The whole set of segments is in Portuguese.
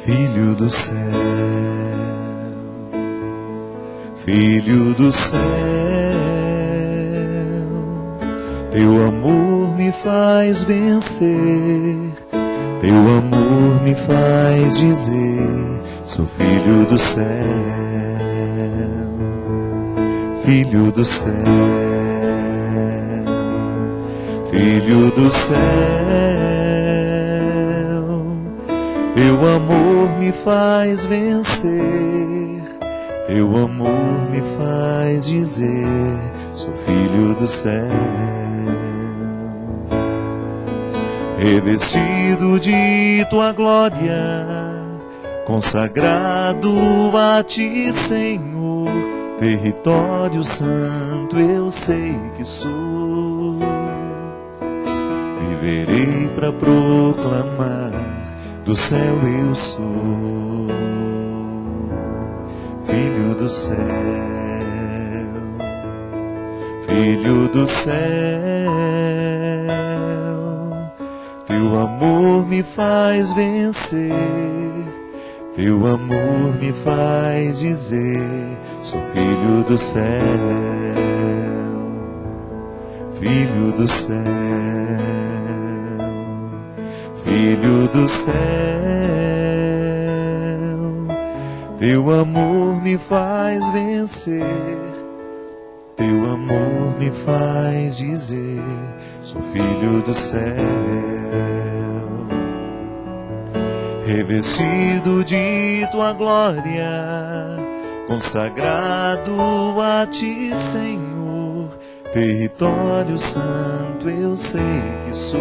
Filho do céu, Filho do céu, teu amor me faz vencer, teu amor me faz dizer, sou filho do céu, filho do céu, filho do céu, teu amor me faz vencer, teu amor me faz dizer, sou filho do céu. Revestido de tua glória, consagrado a ti, Senhor, território santo eu sei que sou. Viverei para proclamar, do céu eu sou, filho do céu, filho do céu. Teu amor me faz vencer, teu amor me faz dizer, sou filho do céu, filho do céu, filho do céu. Teu amor me faz vencer, teu amor me faz dizer, sou filho do céu. Revestido de tua glória, consagrado a ti, Senhor, território santo eu sei que sou.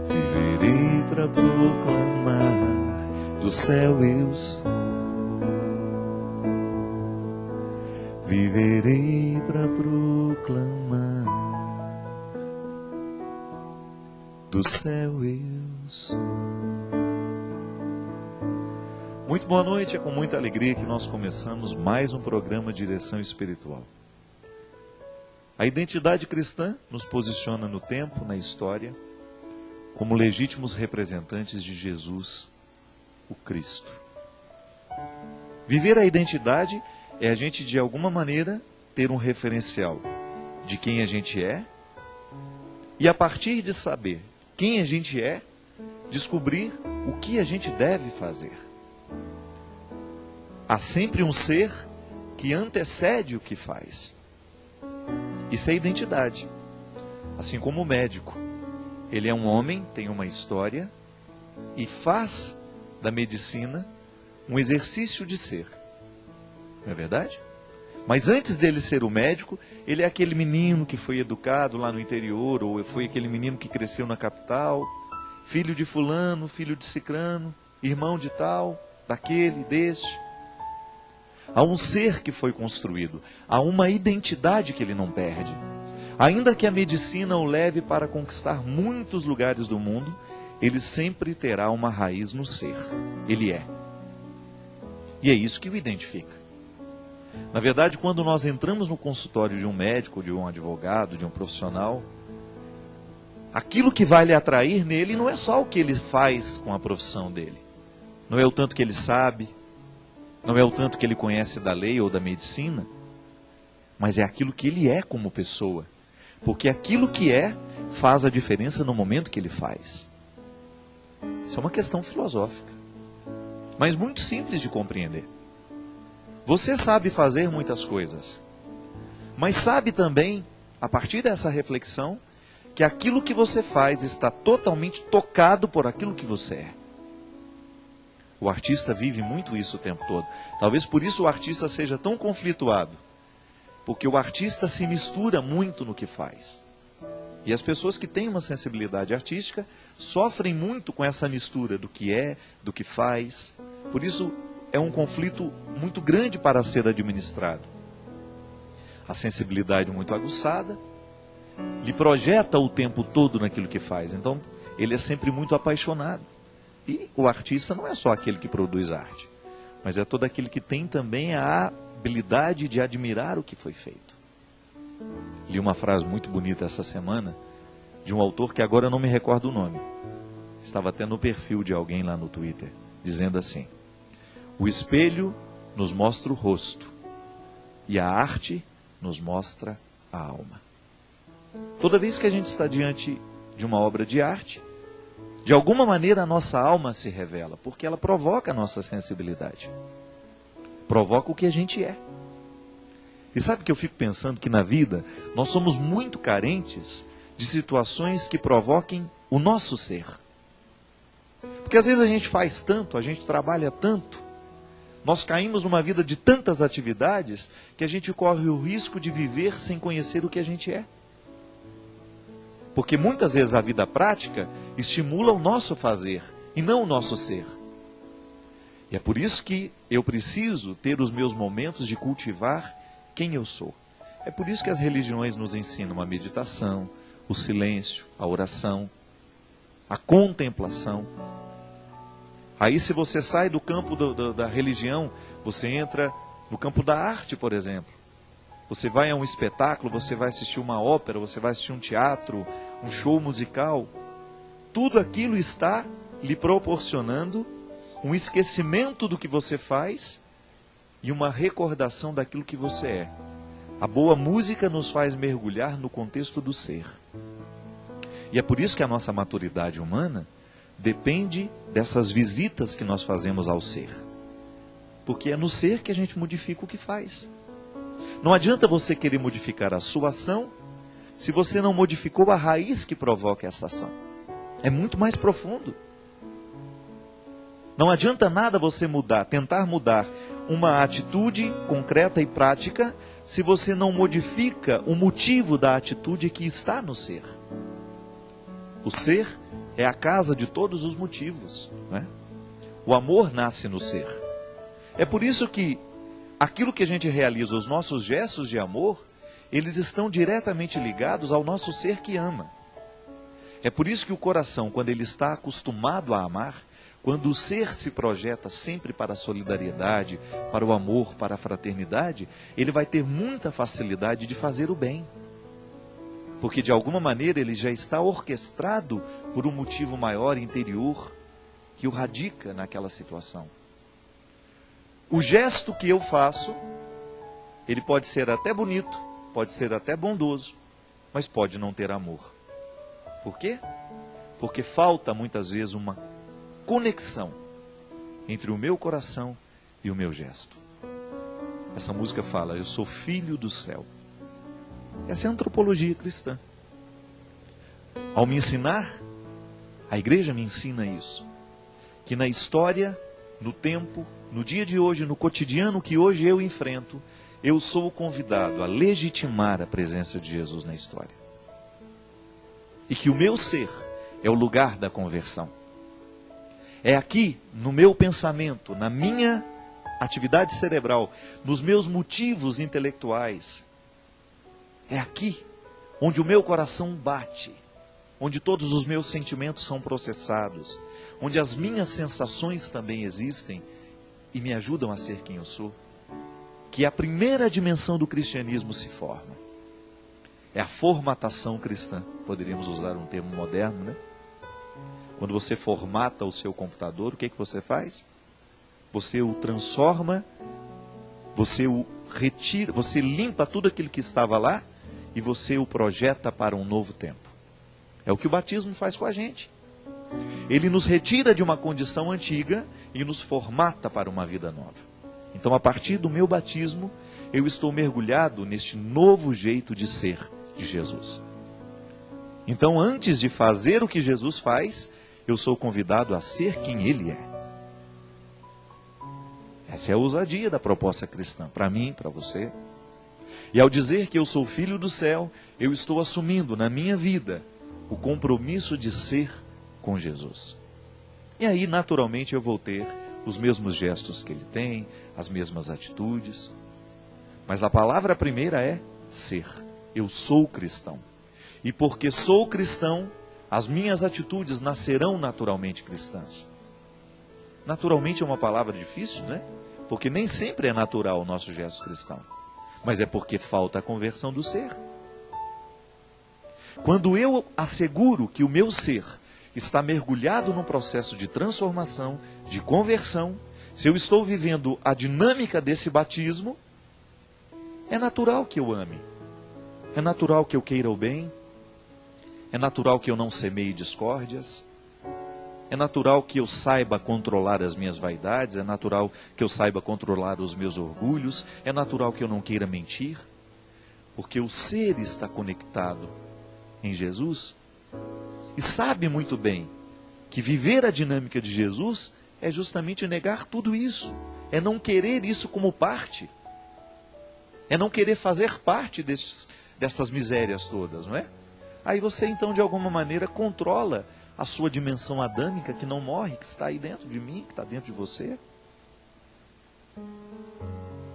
Viverei para proclamar, do céu eu sou. Viverei para proclamar, do céu eu sou. Muito boa noite, é com muita alegria que nós começamos mais um programa Direção Espiritual. A identidade cristã nos posiciona no tempo, na história, como legítimos representantes de Jesus, o Cristo. Viver a identidade é a gente, de alguma maneira, ter um referencial de quem a gente é e, a partir de saber quem a gente é, descobrir o que a gente deve fazer. Há sempre um ser que antecede o que faz. Isso é identidade. Assim como o médico. Ele é um homem, tem uma história e faz da medicina um exercício de ser. Não é verdade? Mas antes dele ser o médico, ele é aquele menino que foi educado lá no interior, ou foi aquele menino que cresceu na capital, filho de fulano, filho de cicrano, irmão de tal, daquele, deste. Há um ser que foi construído, há uma identidade que ele não perde. Ainda que a medicina o leve para conquistar muitos lugares do mundo, ele sempre terá uma raiz no ser. Ele é. E é isso que o identifica. Na verdade, quando nós entramos no consultório de um médico, de um advogado, de um profissional, aquilo que vai lhe atrair nele não é só o que ele faz com a profissão dele. Não é o tanto que ele sabe, não é o tanto que ele conhece da lei ou da medicina, mas é aquilo que ele é como pessoa. Porque aquilo que é faz a diferença no momento que ele faz. Isso é uma questão filosófica, mas muito simples de compreender. Você sabe fazer muitas coisas, mas sabe também, a partir dessa reflexão, que aquilo que você faz está totalmente tocado por aquilo que você é. O artista vive muito isso o tempo todo. Talvez por isso o artista seja tão conflituado, porque o artista se mistura muito no que faz. E as pessoas que têm uma sensibilidade artística sofrem muito com essa mistura do que é, do que faz. Por isso é um conflito muito grande para ser administrado. A sensibilidade muito aguçada lhe projeta o tempo todo naquilo que faz. Então, ele é sempre muito apaixonado. E o artista não é só aquele que produz arte, mas é todo aquele que tem também a habilidade de admirar o que foi feito. Li uma frase muito bonita essa semana, de um autor que agora eu não me recordo o nome. Estava até no perfil de alguém lá no Twitter, dizendo assim: o espelho nos mostra o rosto e a arte nos mostra a alma. Toda vez que a gente está diante de uma obra de arte, de alguma maneira a nossa alma se revela, porque ela provoca a nossa sensibilidade, provoca o que a gente é. E sabe que eu fico pensando que na vida nós somos muito carentes de situações que provoquem o nosso ser. Porque às vezes a gente faz tanto, a gente trabalha tanto, nós caímos numa vida de tantas atividades que a gente corre o risco de viver sem conhecer o que a gente é. Porque muitas vezes a vida prática estimula o nosso fazer e não o nosso ser. E é por isso que eu preciso ter os meus momentos de cultivar quem eu sou. É por isso que as religiões nos ensinam a meditação, o silêncio, a oração, a contemplação. Aí se você sai do campo da religião, você entra no campo da arte, por exemplo. Você vai a um espetáculo, você vai assistir uma ópera, você vai assistir um teatro, um show musical. Tudo aquilo está lhe proporcionando um esquecimento do que você faz e uma recordação daquilo que você é. A boa música nos faz mergulhar no contexto do ser. E é por isso que a nossa maturidade humana depende dessas visitas que nós fazemos ao ser. Porque é no ser que a gente modifica o que faz. Não adianta você querer modificar a sua ação se você não modificou a raiz que provoca essa ação. É muito mais profundo. Não adianta nada você tentar mudar uma atitude concreta e prática se você não modifica o motivo da atitude que está no ser. O ser é a casa de todos os motivos, não é? O amor nasce no ser. É por isso que aquilo que a gente realiza, os nossos gestos de amor, eles estão diretamente ligados ao nosso ser que ama. É por isso que o coração, quando ele está acostumado a amar, quando o ser se projeta sempre para a solidariedade, para o amor, para a fraternidade, ele vai ter muita facilidade de fazer o bem. Porque de alguma maneira ele já está orquestrado por um motivo maior, interior, que o radica naquela situação. O gesto que eu faço, ele pode ser até bonito, pode ser até bondoso, mas pode não ter amor. Por quê? Porque falta muitas vezes uma conexão entre o meu coração e o meu gesto. Essa música fala: eu sou filho do céu. Essa é a antropologia cristã. Ao me ensinar, a igreja me ensina isso. Que na história, no tempo, no dia de hoje, no cotidiano que hoje eu enfrento, eu sou convidado a legitimar a presença de Jesus na história. E que o meu ser é o lugar da conversão. É aqui, no meu pensamento, na minha atividade cerebral, nos meus motivos intelectuais, é aqui onde o meu coração bate, onde todos os meus sentimentos são processados, onde as minhas sensações também existem e me ajudam a ser quem eu sou, que a primeira dimensão do cristianismo se forma. É a formatação cristã, poderíamos usar um termo moderno, né? Quando você formata o seu computador, o que você faz? Você o transforma, você o retira, você limpa tudo aquilo que estava lá e você o projeta para um novo tempo. É o que o batismo faz com a gente. Ele nos retira de uma condição antiga e nos formata para uma vida nova. Então, a partir do meu batismo, eu estou mergulhado neste novo jeito de ser de Jesus. Então, antes de fazer o que Jesus faz, eu sou convidado a ser quem Ele é. Essa é a ousadia da proposta cristã, para mim, para você. E ao dizer que eu sou filho do céu, eu estou assumindo na minha vida o compromisso de ser com Jesus. E aí, naturalmente, eu vou ter os mesmos gestos que Ele tem, as mesmas atitudes. Mas a palavra primeira é ser. Eu sou cristão. E porque sou cristão, as minhas atitudes nascerão naturalmente cristãs. Naturalmente é uma palavra difícil, né? Porque nem sempre é natural o nosso gesto cristão. Mas é porque falta a conversão do ser. Quando eu asseguro que o meu ser está mergulhado num processo de transformação, de conversão, se eu estou vivendo a dinâmica desse batismo, é natural que eu ame, é natural que eu queira o bem, é natural que eu não semeie discórdias, é natural que eu saiba controlar as minhas vaidades, é natural que eu saiba controlar os meus orgulhos, é natural que eu não queira mentir, porque o ser está conectado em Jesus e sabe muito bem que viver a dinâmica de Jesus é justamente negar tudo isso, é não querer isso como parte, é não querer fazer parte dessas misérias todas, não é? Aí você então de alguma maneira controla a sua dimensão adâmica que não morre, que está aí dentro de mim, que está dentro de você.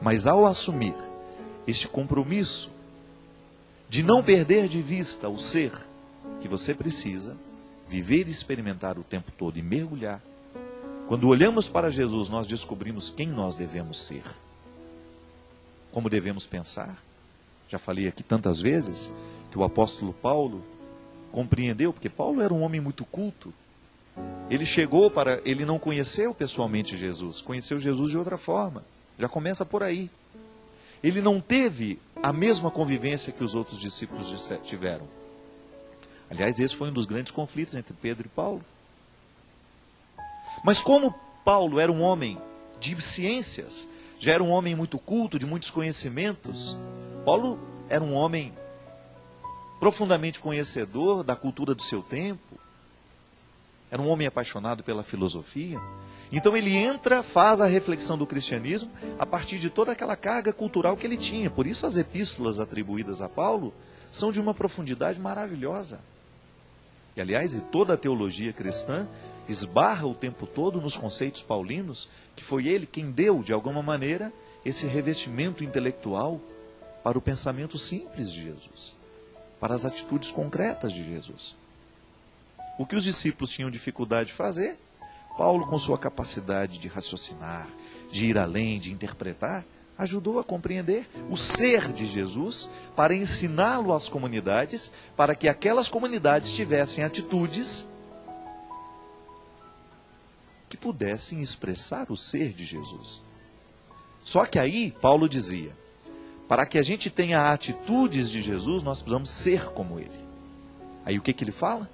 Mas ao assumir este compromisso de não perder de vista o ser que você precisa, viver e experimentar o tempo todo e mergulhar, quando olhamos para Jesus, nós descobrimos quem nós devemos ser, como devemos pensar. Já falei aqui tantas vezes que o apóstolo Paulo compreendeu, porque Paulo era um homem muito culto. Ele não conheceu pessoalmente Jesus, conheceu Jesus de outra forma. Já começa por aí. Ele não teve a mesma convivência que os outros discípulos tiveram. Aliás, esse foi um dos grandes conflitos entre Pedro e Paulo. Mas como Paulo era um homem de ciências, já era um homem muito culto, de muitos conhecimentos, Paulo era um homem profundamente conhecedor da cultura do seu tempo, era um homem apaixonado pela filosofia. Então ele faz a reflexão do cristianismo a partir de toda aquela carga cultural que ele tinha. Por isso as epístolas atribuídas a Paulo são de uma profundidade maravilhosa. E aliás, toda a teologia cristã esbarra o tempo todo nos conceitos paulinos, que foi ele quem deu, de alguma maneira, esse revestimento intelectual para o pensamento simples de Jesus, para as atitudes concretas de Jesus. O que os discípulos tinham dificuldade de fazer, Paulo, com sua capacidade de raciocinar, de ir além, de interpretar, ajudou a compreender o ser de Jesus para ensiná-lo às comunidades, para que aquelas comunidades tivessem atitudes que pudessem expressar o ser de Jesus. Só que aí Paulo dizia, para que a gente tenha atitudes de Jesus, nós precisamos ser como ele. Aí o que ele fala?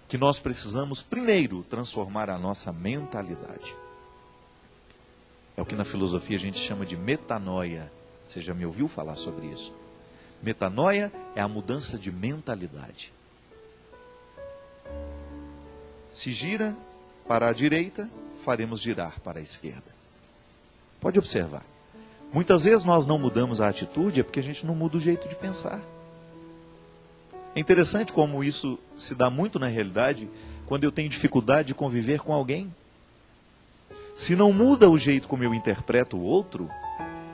Que nós precisamos primeiro transformar a nossa mentalidade. É o que na filosofia a gente chama de metanoia. Você já me ouviu falar sobre isso? Metanoia é a mudança de mentalidade. Se gira para a direita, faremos girar para a esquerda. Pode observar. Muitas vezes nós não mudamos a atitude é porque a gente não muda o jeito de pensar. É interessante como isso se dá muito na realidade quando eu tenho dificuldade de conviver com alguém. Se não muda o jeito como eu interpreto o outro,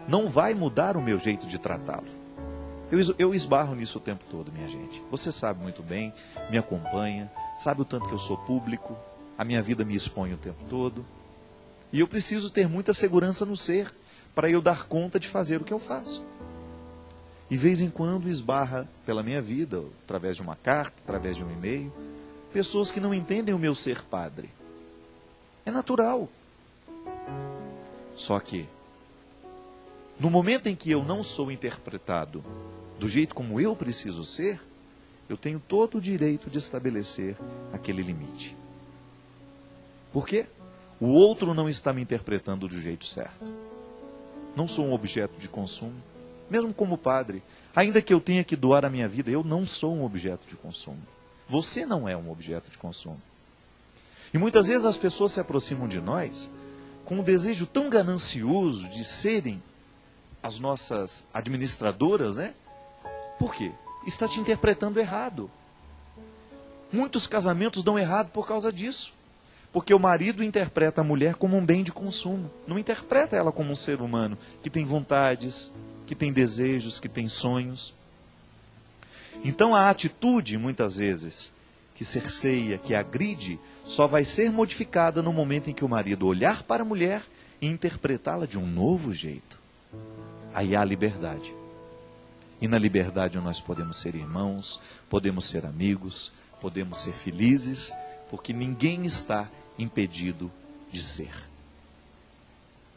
não vai mudar o meu jeito de tratá-lo. Eu esbarro nisso o tempo todo, minha gente. Você sabe muito bem, me acompanha, sabe o tanto que eu sou público, a minha vida me expõe o tempo todo. E eu preciso ter muita segurança no ser, para eu dar conta de fazer o que eu faço. E de vez em quando esbarra pela minha vida, através de uma carta, através de um e-mail, pessoas que não entendem o meu ser padre. É natural. Só que, no momento em que eu não sou interpretado do jeito como eu preciso ser, eu tenho todo o direito de estabelecer aquele limite. Por quê? O outro não está me interpretando do jeito certo. Não sou um objeto de consumo. Mesmo como padre, ainda que eu tenha que doar a minha vida, eu não sou um objeto de consumo. Você não é um objeto de consumo. E muitas vezes as pessoas se aproximam de nós com um desejo tão ganancioso de serem as nossas administradoras, né? Por quê? Está te interpretando errado. Muitos casamentos dão errado por causa disso. Porque o marido interpreta a mulher como um bem de consumo. Não interpreta ela como um ser humano que tem vontades, que tem desejos, que tem sonhos. Então a atitude, muitas vezes, que cerceia, que agride, só vai ser modificada no momento em que o marido olhar para a mulher e interpretá-la de um novo jeito. Aí há liberdade. E na liberdade nós podemos ser irmãos, podemos ser amigos, podemos ser felizes, porque ninguém está impedido de ser.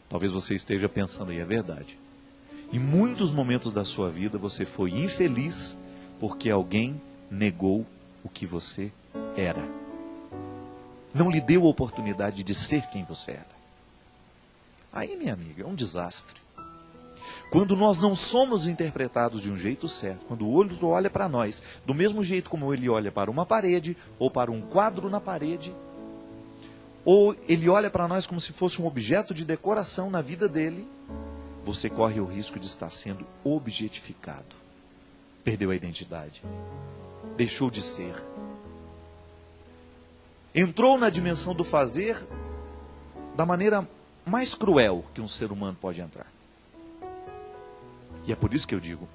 Talvez você esteja pensando aí, é verdade. Em muitos momentos da sua vida você foi infeliz porque alguém negou o que você era. Não lhe deu a oportunidade de ser quem você era. Aí, minha amiga, é um desastre. Quando nós não somos interpretados de um jeito certo, quando o outro olha para nós, do mesmo jeito como ele olha para uma parede, ou para um quadro na parede, ou ele olha para nós como se fosse um objeto de decoração na vida dele, você corre o risco de estar sendo objetificado. Perdeu a identidade. Deixou de ser. Entrou na dimensão do fazer da maneira mais cruel que um ser humano pode entrar. E é por isso que eu digo,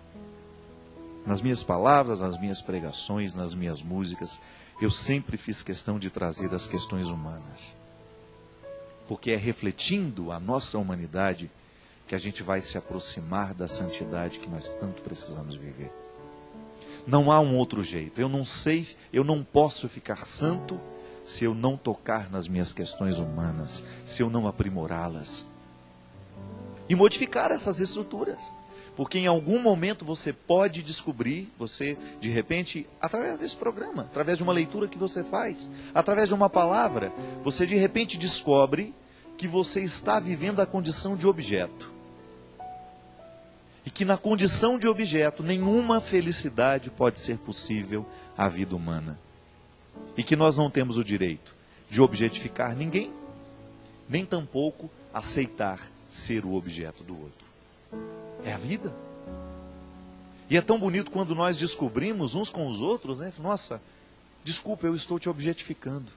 nas minhas palavras, nas minhas pregações, nas minhas músicas, eu sempre fiz questão de trazer as questões humanas. Porque é refletindo a nossa humanidade que a gente vai se aproximar da santidade que nós tanto precisamos viver. Não há um outro jeito. Eu não sei, eu não posso ficar santo se eu não tocar nas minhas questões humanas, se eu não aprimorá-las. E modificar essas estruturas. Porque em algum momento você pode descobrir, você de repente, através desse programa, através de uma leitura que você faz, através de uma palavra, você de repente descobre que você está vivendo a condição de objeto. E que na condição de objeto, nenhuma felicidade pode ser possível à vida humana. E que nós não temos o direito de objetificar ninguém, nem tampouco aceitar ser o objeto do outro. É a vida. E é tão bonito quando nós descobrimos uns com os outros, né? Nossa, desculpa, eu estou te objetificando.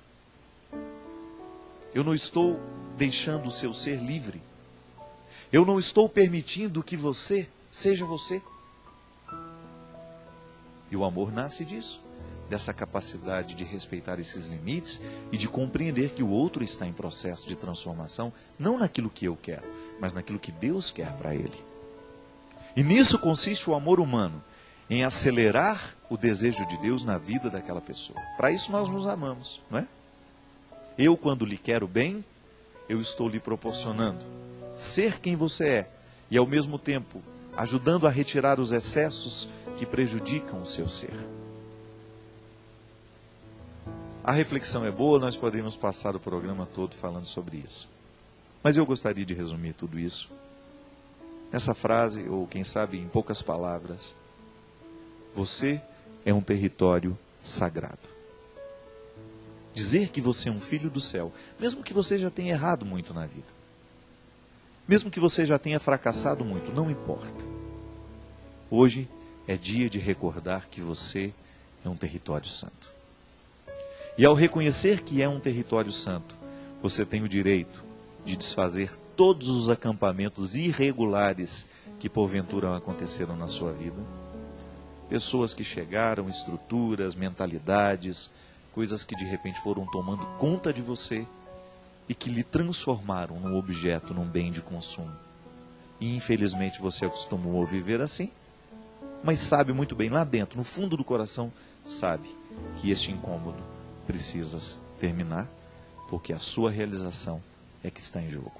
Eu não estou deixando o seu ser livre. Eu não estou permitindo que você seja você. E o amor nasce disso, dessa capacidade de respeitar esses limites e de compreender que o outro está em processo de transformação, não naquilo que eu quero, mas naquilo que Deus quer para ele. E nisso consiste o amor humano, em acelerar o desejo de Deus na vida daquela pessoa. Para isso nós nos amamos, não é? Eu, quando lhe quero bem, eu estou lhe proporcionando ser quem você é, e ao mesmo tempo ajudando a retirar os excessos que prejudicam o seu ser. A reflexão é boa, nós podemos passar o programa todo falando sobre isso. Mas eu gostaria de resumir tudo isso nessa frase, ou quem sabe em poucas palavras. Você é um território sagrado. Dizer que você é um filho do céu, mesmo que você já tenha errado muito na vida, mesmo que você já tenha fracassado muito, não importa. Hoje é dia de recordar que você é um território santo. E ao reconhecer que é um território santo, você tem o direito de desfazer todos os acampamentos irregulares que porventura aconteceram na sua vida. Pessoas que chegaram, estruturas, mentalidades, coisas que de repente foram tomando conta de você e que lhe transformaram num objeto, num bem de consumo. E infelizmente você acostumou a viver assim, mas sabe muito bem, lá dentro, no fundo do coração, sabe que este incômodo precisa terminar, porque a sua realização é que está em jogo.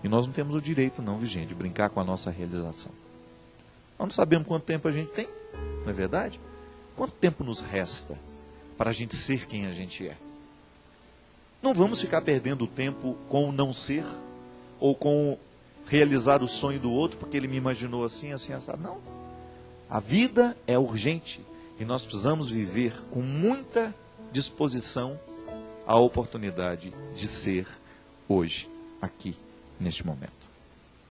E nós não temos o direito não, gente, de brincar com a nossa realização. Nós não sabemos quanto tempo a gente tem, não é verdade? Quanto tempo nos resta para a gente ser quem a gente é? Não vamos ficar perdendo tempo com o não ser, ou com realizar o sonho do outro, porque ele me imaginou assim, assim, assado. Não. A vida é urgente e nós precisamos viver com muita disposição a oportunidade de ser hoje, aqui, neste momento.